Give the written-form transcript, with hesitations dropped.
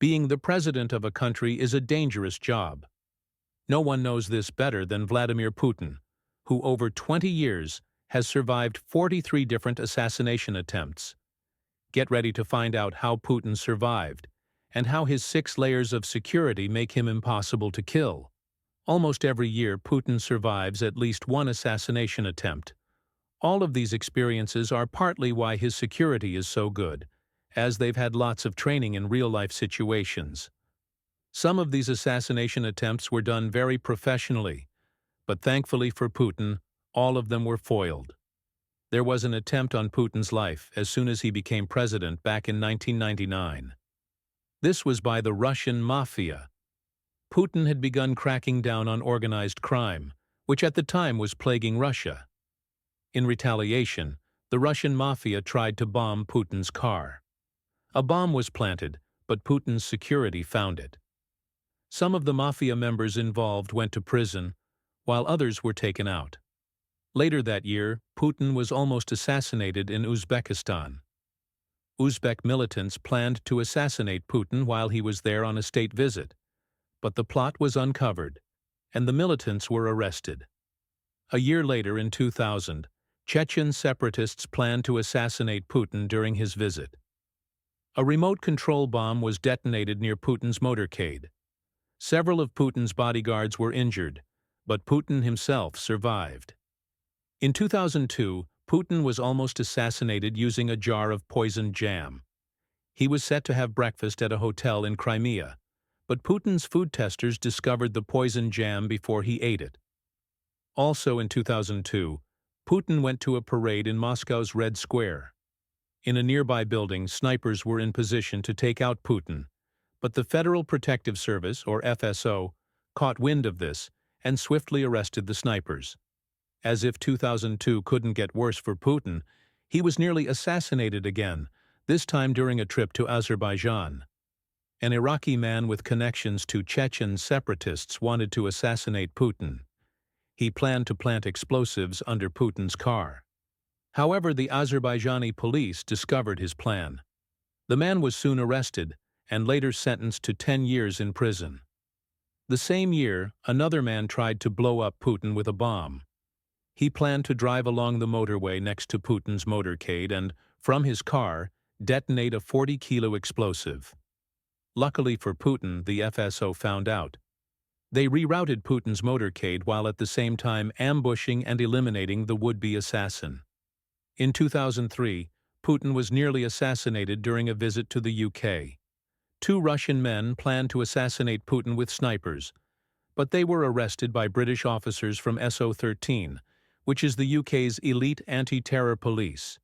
Being the president of a country is a dangerous job. No one knows this better than Vladimir Putin, who over 20 years has survived 43 different assassination attempts. Get ready to find out how Putin survived, and how his 6 layers of security make him impossible to kill. Almost every year, Putin survives at least one assassination attempt. All of these experiences are partly why his security is so good, as they've had lots of training in real-life situations. Some of these assassination attempts were done very professionally, but thankfully for Putin, all of them were foiled. There was an attempt on Putin's life as soon as he became president back in 1999. This was by the Russian mafia. Putin had begun cracking down on organized crime, which at the time was plaguing Russia. In retaliation, the Russian mafia tried to bomb Putin's car. A bomb was planted, but Putin's security found it. Some of the mafia members involved went to prison, while others were taken out. Later that year, Putin was almost assassinated in Uzbekistan. Uzbek militants planned to assassinate Putin while he was there on a state visit, but the plot was uncovered, and the militants were arrested. A year later, in 2000, Chechen separatists planned to assassinate Putin during his visit. A remote control bomb was detonated near Putin's motorcade. Several of Putin's bodyguards were injured, but Putin himself survived. In 2002, Putin was almost assassinated using a jar of poisoned jam. He was set to have breakfast at a hotel in Crimea, but Putin's food testers discovered the poisoned jam before he ate it. Also in 2002, Putin went to a parade in Moscow's Red Square. In a nearby building, snipers were in position to take out Putin, but the Federal Protective Service, or FSO, caught wind of this and swiftly arrested the snipers. As if 2002 couldn't get worse for Putin, he was nearly assassinated again, this time during a trip to Azerbaijan. An Iraqi man with connections to Chechen separatists wanted to assassinate Putin. He planned to plant explosives under Putin's car. However, the Azerbaijani police discovered his plan. The man was soon arrested and later sentenced to 10 years in prison. The same year, another man tried to blow up Putin with a bomb. He planned to drive along the motorway next to Putin's motorcade and, from his car, detonate a 40-kilo explosive. Luckily for Putin, the FSO found out. They rerouted Putin's motorcade while at the same time ambushing and eliminating the would-be assassin. In 2003, Putin was nearly assassinated during a visit to the UK. 2 Russian men planned to assassinate Putin with snipers, but they were arrested by British officers from SO-13, which is the UK's elite anti-terror police.